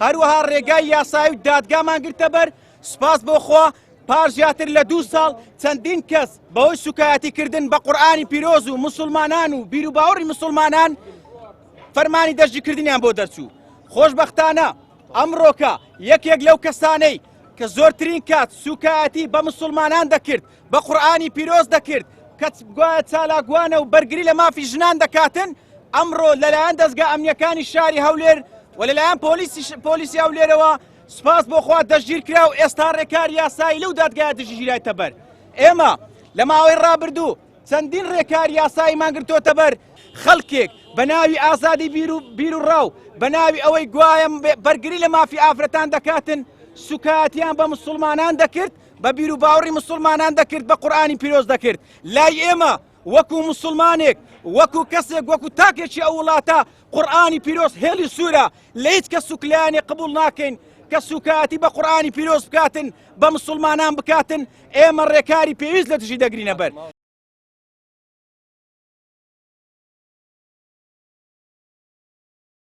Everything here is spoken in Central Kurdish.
هەروەها ڕێگای یاسایی و دادگامان گرتە بەر. سپاس بۆ خوا پاش زیاتر لە 2 ساڵ چەندین کەس بەهۆی سوکایەتیکردن بە قورئانی پیرۆز و موسڵمانان و بیر و باوەڕی موسڵمانان فەرمانی دەستگیرکردنیان بۆ دەرچوو. خۆشبەختانە ئەمڕۆکە یەکێک لەو کەسانەی کە زۆرترین کات سوکایەتی بە موسڵمانان دەکرد بە قورئانی پیرۆز دەکرد کە گوایە چالاکوانە و بەرگری لە مافی ژنان دەکاتن، ئەمڕۆ لەلایەن دەستگا ئەمنیەکانی شاری هەولێر و لەلایەن پۆلیسی هەولێرەوە سپاس بۆ خوا دەستگیر کرا و ئێستا ڕێکار یاسایی لەو دادگایە دژیرایتە بەر. ئێمە لە ماوەی ڕابردوو چەندین ڕێکار یاساییمان گرتوۆتە بەر. خەڵکێک بە ناوی ئازادی بیر و ڕاو بە ناوی ئەوەی گوایە بەرگری لە مافی ئافرەتان دەکاتن سوکایەتیان بە موسڵمانان دەکرد، بە بیر و باوەڕی موسڵمانان دەکرد، بە قورئانی پیرۆز دەکرد. لای ئێمە وەکو موسڵمانێک وەکو کەسێک وەکو تاکێکی ئەو وڵاتە قورئانی پیرۆز هێلی سوورە، لە هیچ کەس سوکلایانی قبول ناکەین کە سوکایەتی بە قورئانی پیرۆز بکاتن، بە موسڵمانان بکاتن. ئێمە ڕێکاری پێویست لە دژی دەگرینە بەر.